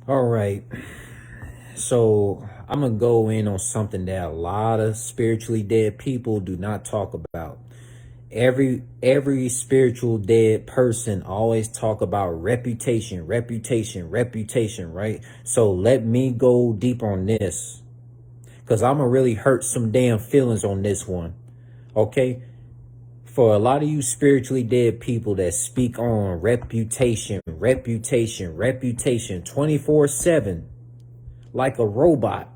All right. So I'm gonna go in on something that a lot of spiritually dead people do not talk about. Every spiritual dead person always talk about reputation, reputation, reputation, right? So let me go deep on this, because I'm gonna really hurt some damn feelings on this one. Okay? For a lot of you spiritually dead people that speak on reputation, reputation, reputation 24/7, like a robot,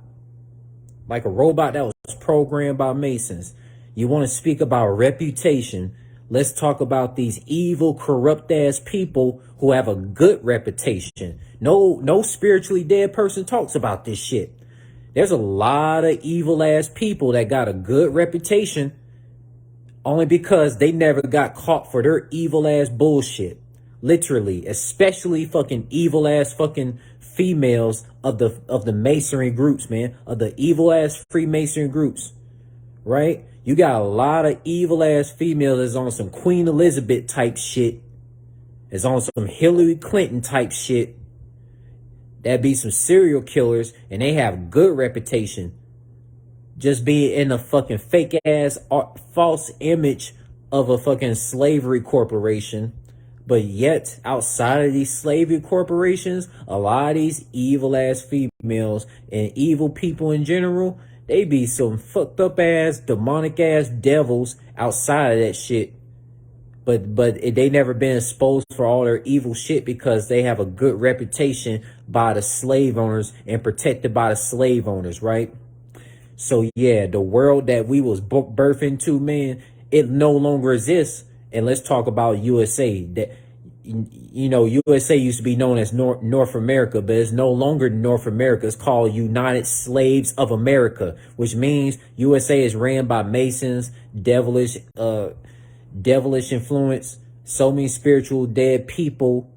that was programmed by Masons. You want to speak about reputation? Let's talk about these evil, corrupt ass people who have a good reputation. No spiritually dead person talks about this shit. There's a lot of evil ass people that got a good reputation only because they never got caught for their evil ass bullshit. Literally, especially fucking evil ass fucking females of the masonry groups, man, of the evil ass Freemason groups, right? You got a lot of evil ass females that's on some Queen Elizabeth type shit, that's on some Hillary Clinton type shit, that be some serial killers, and they have good reputation, just being in a fucking fake ass false image of a fucking slavery corporation. But yet, outside of these slavery corporations, a lot of these evil ass females and evil people in general, they be some fucked up ass, demonic ass devils outside of that shit. But they never been exposed for all their evil shit because they have a good reputation by the slave owners and protected by the slave owners, right? So yeah, the world that we was birthed into, man, it no longer exists. And let's talk about USA. That, you know, USA used to be known as North America, but it's no longer North America. It's called United Slaves of America, which means USA is ran by Masons, devilish influence. So many spiritual dead people.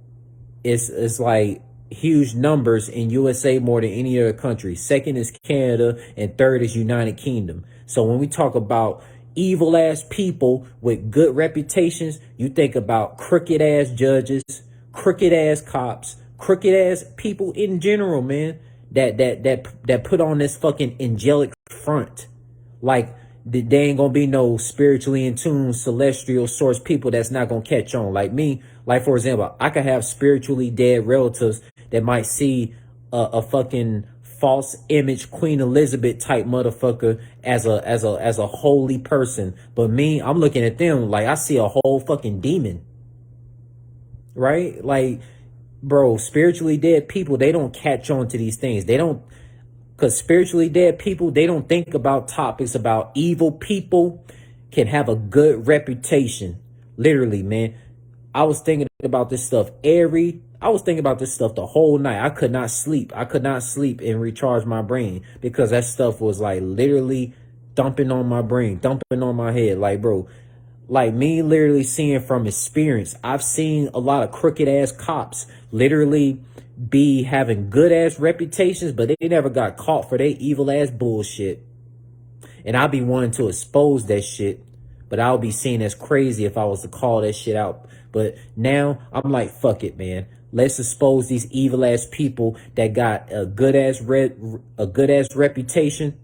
It's like huge numbers in USA, more than any other country. Second is Canada, and third is United Kingdom. So when we talk about evil ass people with good reputations, you think about crooked ass judges, crooked ass cops, crooked ass people in general, man, that put on this fucking angelic front. Like, there ain't gonna be no spiritually in tune celestial source people that's not gonna catch on. Like me, like for example, I could have spiritually dead relatives that might see a fucking false image Queen Elizabeth type motherfucker as a holy person, but me, I'm looking at them like I see a whole fucking demon, right? Like, bro, spiritually dead people, they don't catch on to these things. They don't, because spiritually dead people, they don't think about topics about evil people can have a good reputation. Literally, man. I was thinking about this stuff the whole night. I could not sleep. And recharge my brain because that stuff was like literally dumping on my brain, dumping on my head. Like, bro, like me literally seeing from experience. I've seen a lot of crooked ass cops literally be having good ass reputations, but they never got caught for their evil ass bullshit. And I'll be wanting to expose that shit, but I'll be seen as crazy if I was to call that shit out. But now I'm like, fuck it, man. Let's expose these evil ass people that got a good ass reputation,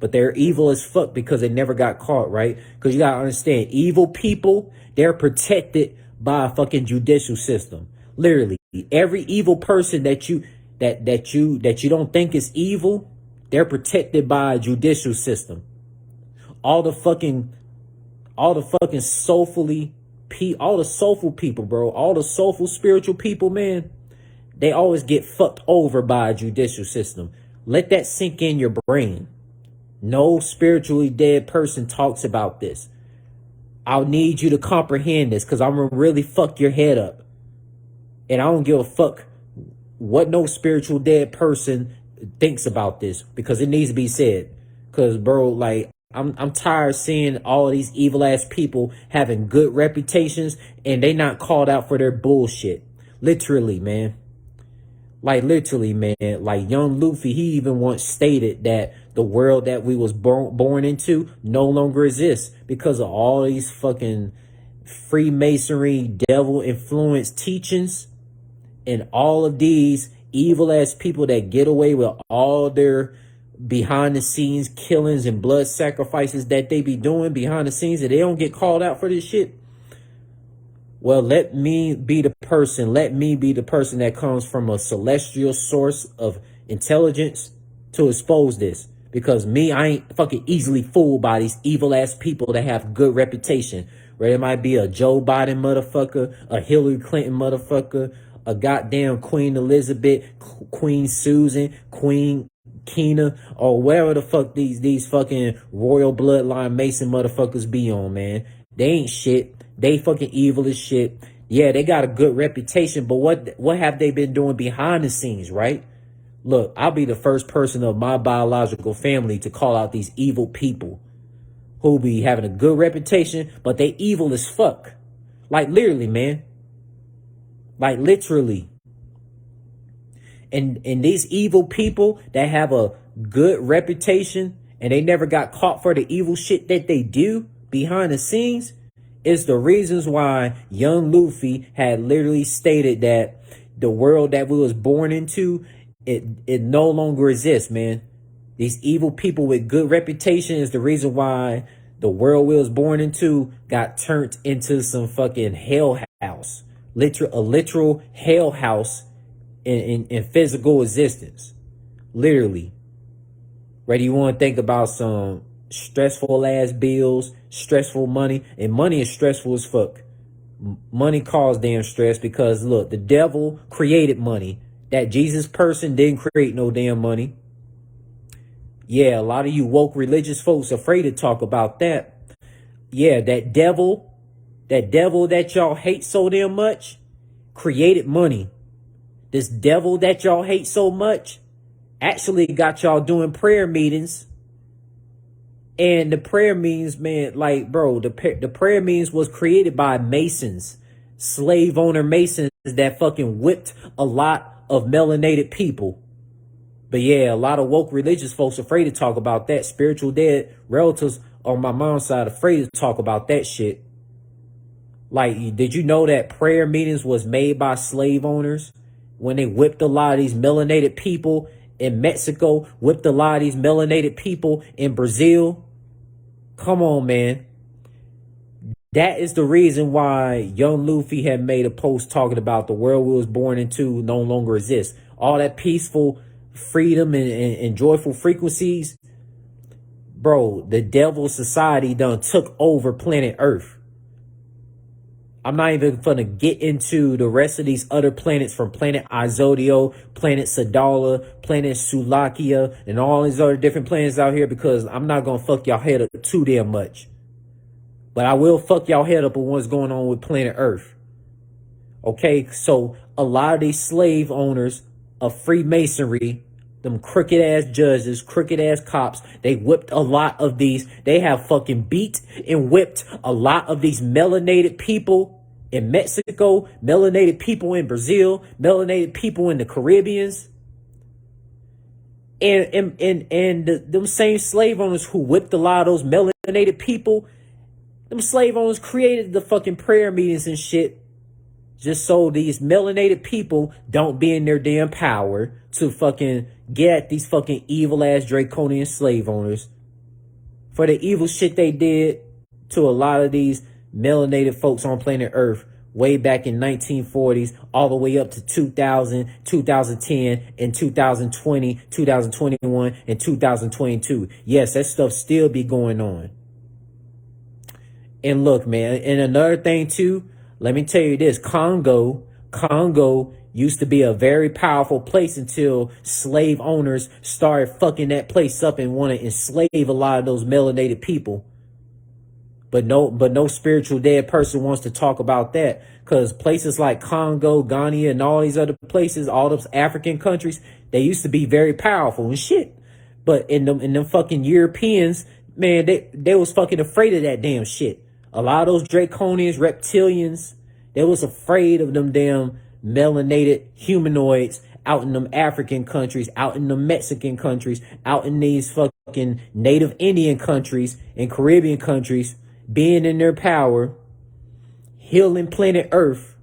but they're evil as fuck because they never got caught, right? Because you gotta understand, evil people, they're protected by a fucking judicial system. Literally, every evil person that you don't think is evil, they're protected by a judicial system. All the soulful people, bro, all the soulful spiritual people, man, they always get fucked over by a judicial system. Let that sink in your brain. No spiritually dead person talks about this. I'll need you to comprehend this because I'm gonna really fuck your head up. And I don't give a fuck what no spiritual dead person thinks about this because it needs to be said. Because, bro, like, I'm tired of seeing all of these evil ass people having good reputations and they not called out for their bullshit. Literally, man. Like, literally, man. Like, Yvng Lvffy, he even once stated that the world that we was born into no longer exists because of all these fucking Freemasonry, devil influenced teachings and all of these evil ass people that get away with all their behind the scenes killings and blood sacrifices that they be doing behind the scenes, and they don't get called out for this shit. Well, let me be the person that comes from a celestial source of intelligence to expose this. Because I ain't fucking easily fooled by these evil ass people that have good reputation. Right? It might be a Joe Biden motherfucker, a Hillary Clinton motherfucker, a goddamn Queen Elizabeth, Queen Susan, Queen Kina, or whatever the fuck these fucking royal bloodline Mason motherfuckers be on, man. They ain't shit. They fucking evil as shit. Yeah, they got a good reputation, but what have they been doing behind the scenes, right? Look, I'll be the first person of my biological family to call out these evil people who be having a good reputation, but they evil as fuck. Like literally, man. Like literally. And these evil people that have a good reputation and they never got caught for the evil shit that they do behind the scenes is the reasons why Yvng Lvffy had literally stated that the world that we was born into, it no longer exists, man. These evil people with good reputation is the reason why the world we was born into got turned into some fucking hell house. A literal hell house in physical existence. Literally. Right? You want to think about some stressful ass bills, stressful money, and money is stressful as fuck. Money caused damn stress because look, the devil created money. That Jesus person didn't create no damn money. Yeah, a lot of you woke religious folks afraid to talk about that. Yeah, that devil that y'all hate so damn much created money. This devil that y'all hate so much actually got y'all doing prayer meetings. And the prayer meetings, man, like, bro, the prayer meetings was created by Masons, slave owner Masons that fucking whipped a lot of melanated people. But yeah, a lot of woke religious folks afraid to talk about that. Spiritual dead relatives on my mom's side afraid to talk about that shit. Like, did you know that prayer meetings was made by slave owners when they whipped a lot of these melanated people in Mexico, whipped a lot of these melanated people in Brazil? Come on, man. That is the reason why Yvng Lvffy had made a post talking about the world we was born into no longer exists. All that peaceful freedom and joyful frequencies. Bro, the devil society done took over planet Earth. I'm not even gonna get into the rest of these other planets from planet Isodio, planet Sadala, planet Sulakia, and all these other different planets out here because I'm not gonna fuck y'all head up too damn much. But I will fuck y'all head up with what's going on with planet Earth. Okay, so a lot of these slave owners of Freemasonry, them crooked ass judges, crooked ass cops, they whipped a lot of these. They have fucking beat and whipped a lot of these melanated people in Mexico, melanated people in Brazil, melanated people in the Caribbeans. And them same slave owners who whipped a lot of those melanated people, them slave owners created the fucking prayer meetings and shit just so these melanated people don't be in their damn power to fucking get at these fucking evil ass draconian slave owners for the evil shit they did to a lot of these melanated folks on planet Earth way back in 1940s all the way up to 2000, 2010, and 2020, 2021, and 2022. Yes, that stuff still be going on. And look, man, and another thing too, let me tell you this, Congo used to be a very powerful place until slave owners started fucking that place up and want to enslave a lot of those melanated people. But no spiritual dead person wants to talk about that because places like Congo, Ghana, and all these other places, all those African countries, they used to be very powerful and shit. But in them fucking Europeans, man, they was fucking afraid of that damn shit. A lot of those draconians, reptilians, they was afraid of them damn melanated humanoids out in them African countries, out in the Mexican countries, out in these fucking native Indian countries and Caribbean countries, being in their power, healing planet Earth.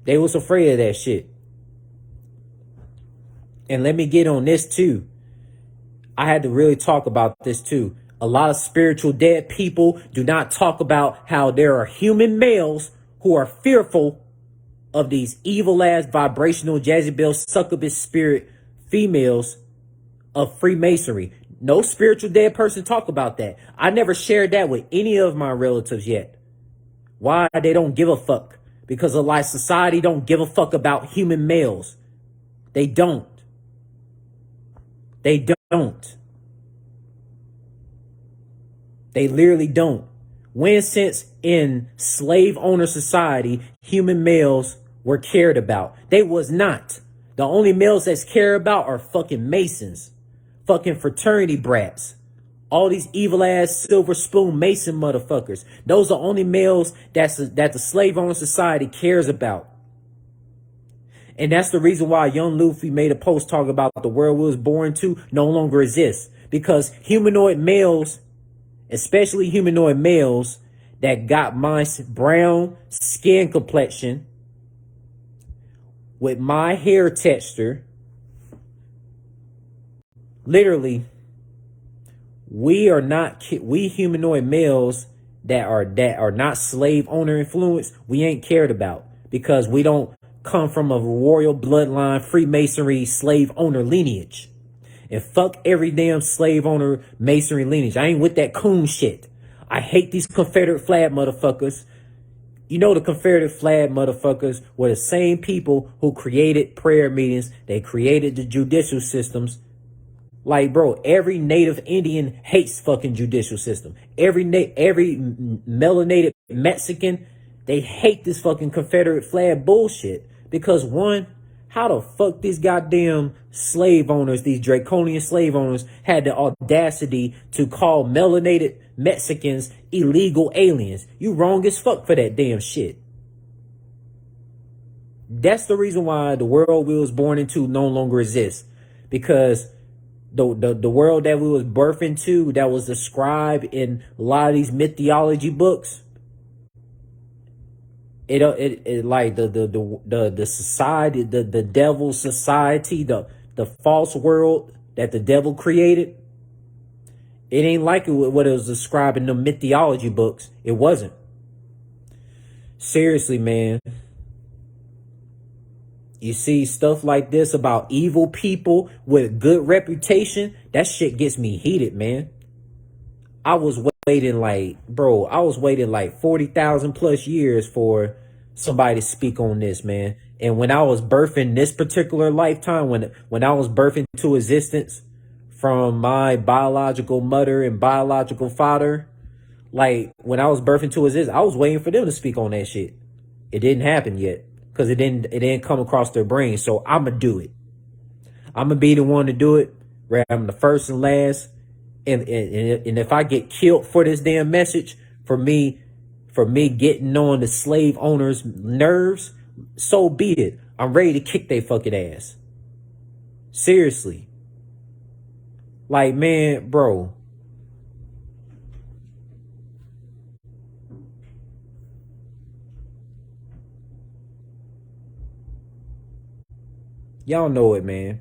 They was afraid of that shit. And let me get on this too. I had to really talk about this too. A lot of spiritual dead people do not talk about how there are human males who are fearful of these evil ass vibrational Jezebel succubus spirit females of Freemasonry. No spiritual dead person talk about that. I never shared that with any of my relatives yet. Why? They don't give a fuck. Because a lot of society don't give a fuck about human males. They don't. They don't. They literally don't. When since in slave owner society, human males were cared about. They was not. The only males that's cared about are fucking Masons. Fucking fraternity brats. All these evil ass silver spoon Mason motherfuckers. Those are only males that the slave owner society cares about. And that's the reason why Yvng Lvffy made a post talking about the world we was born to no longer exists. Because humanoid males, especially humanoid males that got my brown skin complexion with my hair texture, literally, we humanoid males that are not slave owner influenced, we ain't cared about because we don't come from a royal bloodline Freemasonry slave owner lineage. And fuck every damn slave owner masonry lineage. I ain't with that coon shit. I hate these Confederate flag motherfuckers. You know, the Confederate flag motherfuckers were the same people who created prayer meetings. They created the judicial systems. Like, bro, every native Indian hates fucking judicial system. Every melanated Mexican, they hate this fucking Confederate flag bullshit. Because one, how the fuck these goddamn slave owners, these draconian slave owners, had the audacity to call melanated Mexicans illegal aliens? You wrong as fuck for that damn shit. That's the reason why the world we was born into no longer exists. Because the world that we was birthed into, that was described in a lot of these mythology books, it like the society, the devil society, the false world that the devil created, it ain't like what it was described in the mythology books. It wasn't. Seriously, man. You see stuff like this about evil people with good reputation, that shit gets me heated, man. I was waiting like 40,000 plus years for somebody to speak on this, man. And when I was birthing this particular lifetime, when I was birthing to existence from my biological mother and biological father, like when I was birthing to existence, I was waiting for them to speak on that shit. It didn't happen yet because it didn't come across their brain. So I'm gonna do it. I'm gonna be the one to do it. Right? I'm the first and last. And if I get killed for this damn message, for me getting on the slave owners' nerves, so be it. I'm ready to kick their fucking ass. Seriously. Like, man, bro. Y'all know it, man.